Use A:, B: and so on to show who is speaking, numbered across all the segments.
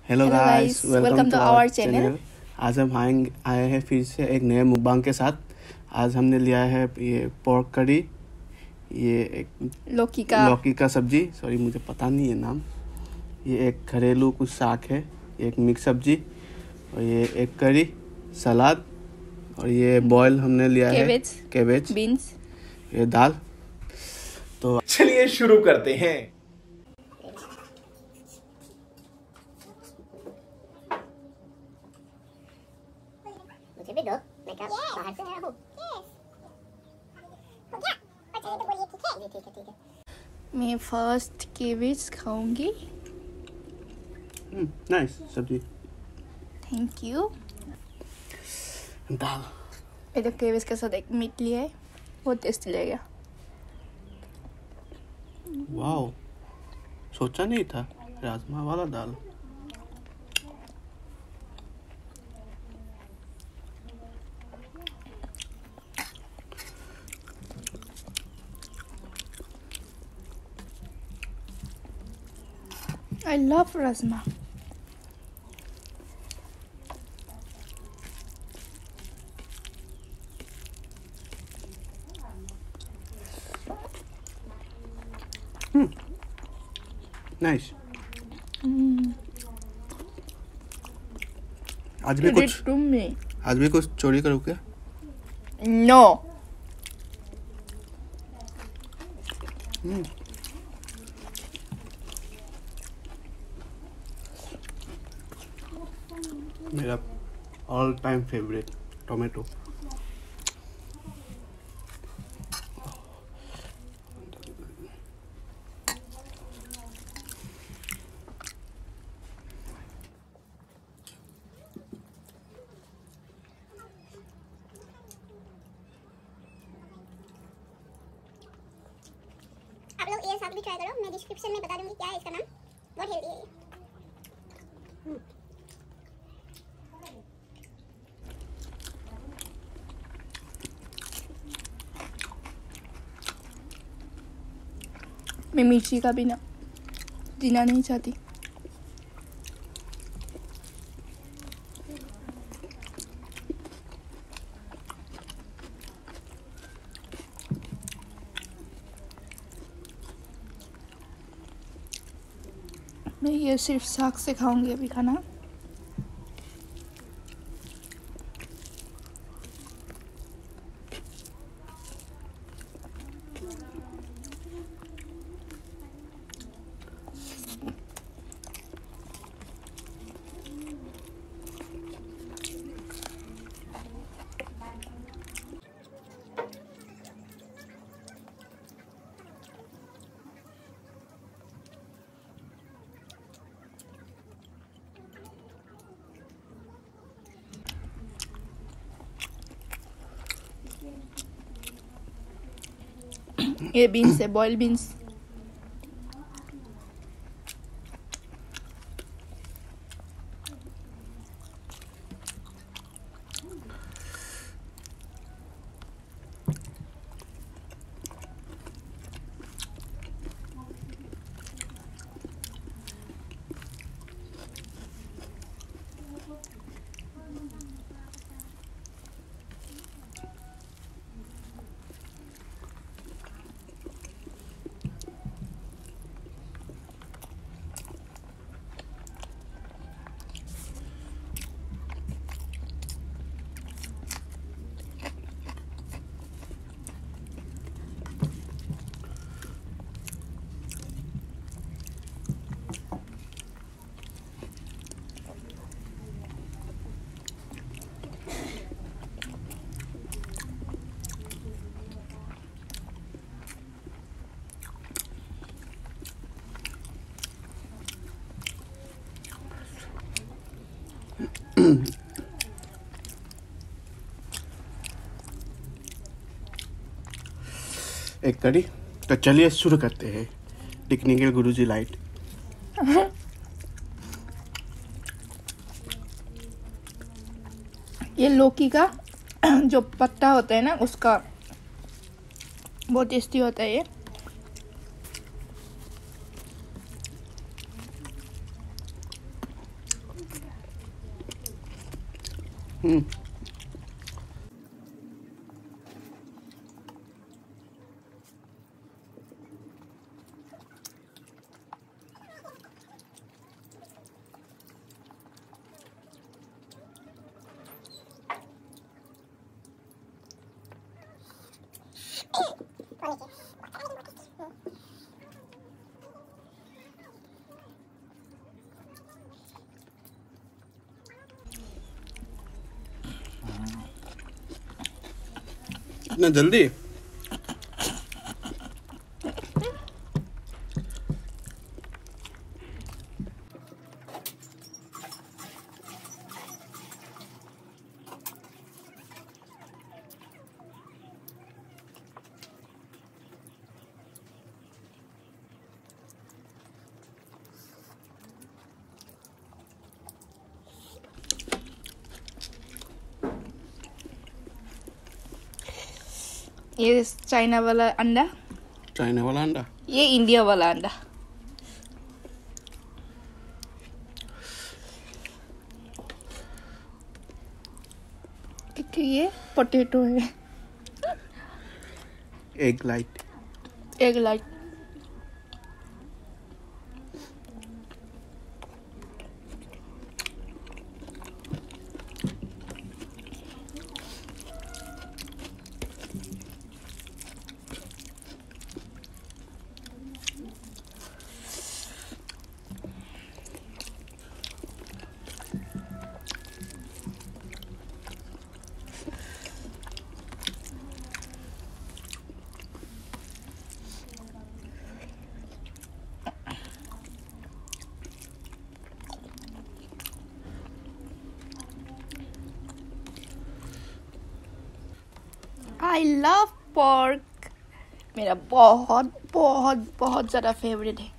A: Hello guys, welcome to
B: our
A: our channel. आज हम आए हैं फिर से एक नए मुकबांग के साथ। आज हमने लिया है ये पोर्क करी, ये एक लौकी का सब्जी, सॉरी मुझे पता नहीं है नाम। ये एक घरेलू कुछ साग है, एक मिक्स सब्जी, और ये एक करी, सलाद, और ये बॉयल हमने लिया है कैबेज,
B: बीन्स,
A: ये दाल। तो
C: चलिए शुरू करते हैं।
D: मुझे भी दो, मैं क्या बाहर से आया हूँ। हो गया? अच्छा तो बोलिए ठीक है।
B: मैं फर्स्ट कैबेज खाऊंगी।
A: नाइस सब्जी।
B: Thank you.
A: दाल,
B: ये तो कैबेज के साथ एक मीट लिया है, बहुत टेस्टी लगेगा।
A: वाओ, सोचा नहीं था राजमा वाला दाल।
B: I love rajma.
A: नाइस। आज भी कुछ चोरी करो क्या?
B: No.
A: मेरा ऑल टाइम फेवरेट टोमेटो।
D: आप लोग ये साग भी ट्राई करो, मैं डिस्क्रिप्शन में बता दूंगी क्या है इसका नाम। बहुत हेल्दी है ये।
B: मैं मिर्ची का बिना जीना नहीं चाहती। मैं ये सिर्फ साग से खाऊंगी अभी खाना। ये बीन्स है, बॉयल बीन्स।
A: एक करी। तो चलिए शुरू करते हैं। टेक्निकल गुरुजी लाइट।
B: ये लौकी का जो पत्ता होता है ना, उसका बहुत टेस्टी होता है ये।
A: इतना जल्दी?
B: ये चाइना वाला अंडा,
A: चाइना वाला अंडा,
B: ये इंडिया वाला अंडा। क्योंकि ये पोटैटो है।
A: Egg light.
B: Egg light. I love pork. मेरा बहुत बहुत बहुत ज़्यादा फेवरेट है।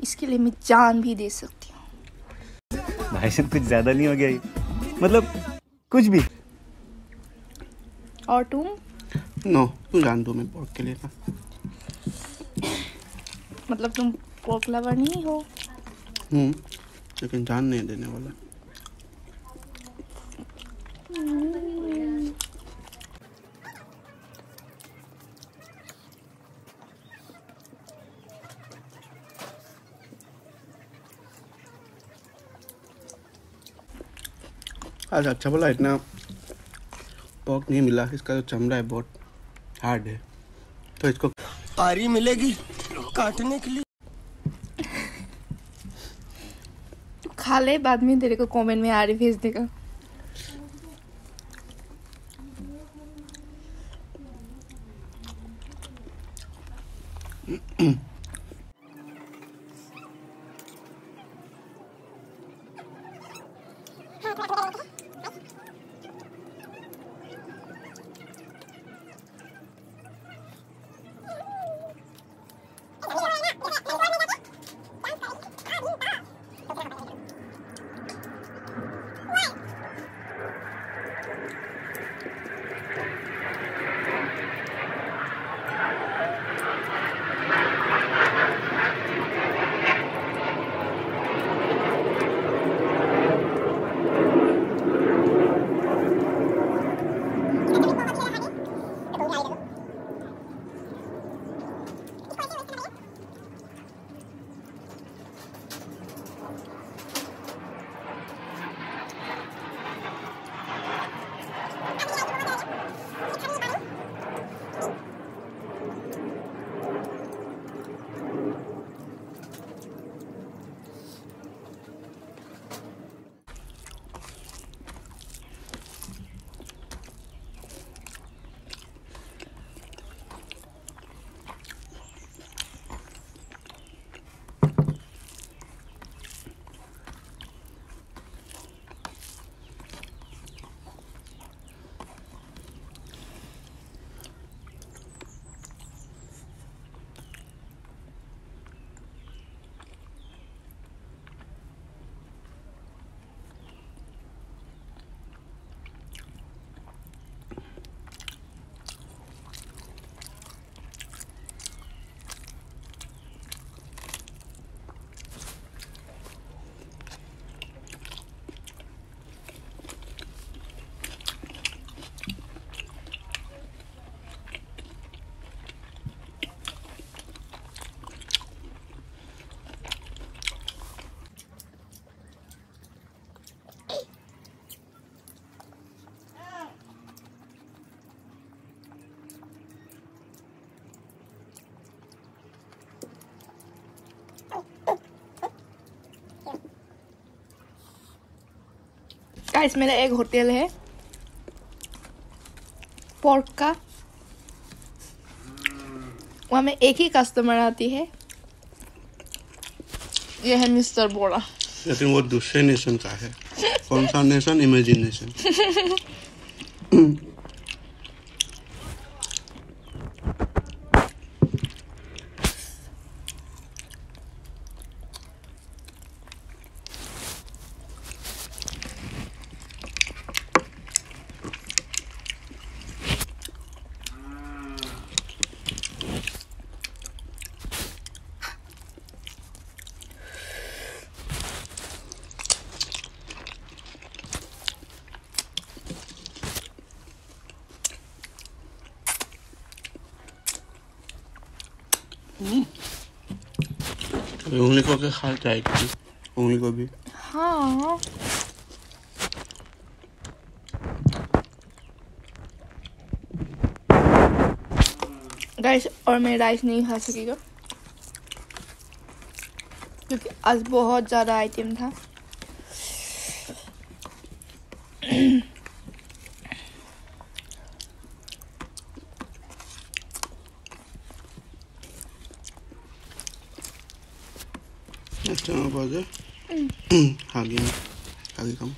B: इसके लिए मैं जान भी दे सकती हूँ।
C: भाई साहब कुछ ज़्यादा नहीं हो गया ये? मतलब कुछ भी।
B: और तुम?
A: नो, तू जान दो मैं पोर्क के लिए ना।
B: मतलब तुम पोर्क लवर नहीं हो?
A: लेकिन जान नहीं देने वाला। आज अच्छा बोला, इतना पोर्क नहीं मिला। इसका जो चमड़ा है बहुत हार्ड है, तो इसको
E: आरी मिलेगी काटने के लिए।
B: खा ले, बाद में तेरे को कमेंट में आरी भेज देगा। गाइस मेरा एक होटल है पोर्क का, वहाँ में एक ही कस्टमर आती है, ये है मिस्टर बोरा।
A: लेकिन वो दूसरे नेशन का है। कौन सा नेशन? इमेजिनेशन। उंगली को के खा जाएगी, उंगली को भी।
B: हाँ गाइस, और मैं राइस नहीं खा सकेगा क्योंकि आज बहुत ज़्यादा आइटम था।
A: अच्छा बाजे आगे कम।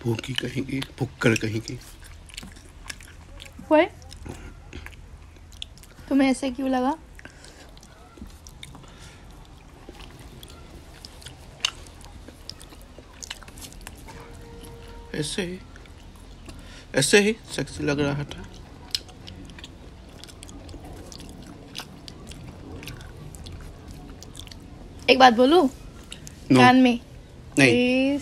A: भूखी कहेंगी, भुक्कड़ कहेंगी।
B: वो तुम्हें ऐसे क्यों लगा?
A: ऐसे ही सेक्सी लग रहा था।
B: एक बात बोलूं?
A: No.
B: कान में
A: नहीं।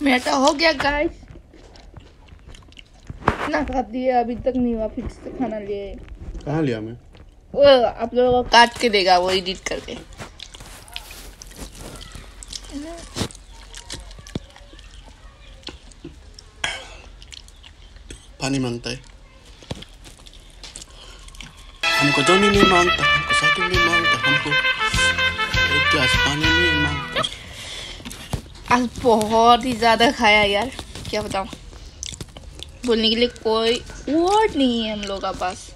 B: मेरा तो हो गया गाइस, इतना खा दिया, अभी तक नहीं हुआ फिर से खाना लिए।
A: कहाँ लिया मैं?
B: वो आप लोगों को काट के देगा वो एडिट करके।
A: पानी मांगता है, हमको जोनी नहीं मांगता, हमको साइकिल नहीं मांगता, हमको एक गिलास पानी नहीं मांगता।
B: आज बहुत ही ज्यादा खाया यार, क्या बताऊं, बोलने के लिए कोई वर्ड नहीं है हम लोग के पास।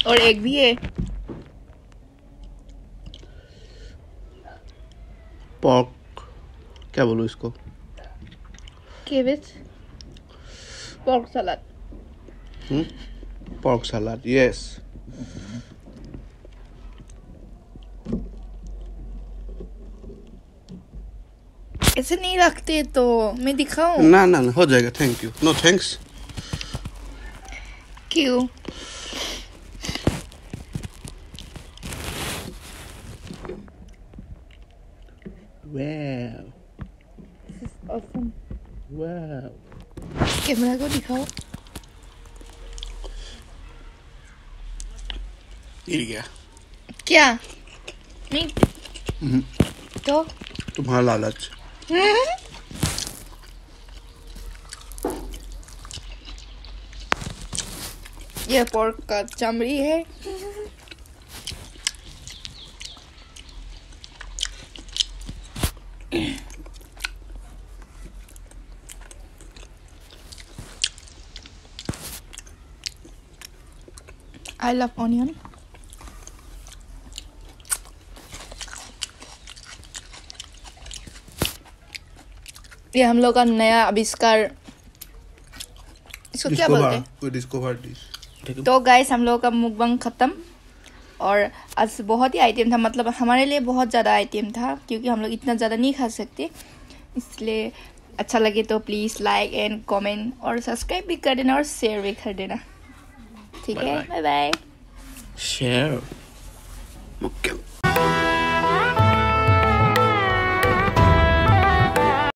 B: और एक भी है
A: पॉर्क, क्या बोलूं इसको?
B: केबेज पोर्क सलाद।
A: पोर्क सलाद, यस।
B: ऐसे नहीं रखते तो मैं दिखाऊं?
A: ना ना ना, हो जाएगा, थैंक यू। No thanks.
B: क्यों?
A: वाव,
B: awesome.
A: वाव।
B: कैमरा को दिखाओ।
A: गिर गया।
B: क्या? नहीं तो
A: तुम्हारा लालच।
B: यह पोर्क का चमड़ी है। I love onion. ये हम लोग का नया आविष्कार, इसको क्या बोलते हैं?
A: Discover dish.
B: तो गाइस हम लोग का मुकबंग खत्म, और आज बहुत ही आइटम था, मतलब हमारे लिए बहुत ज़्यादा आइटम था क्योंकि हम लोग इतना ज़्यादा नहीं खा सकते। इसलिए अच्छा लगे तो प्लीज़ लाइक एंड कमेंट और सब्सक्राइब भी कर देना और शेयर भी कर देना। ठीक है, बाय बाय।
A: शेयर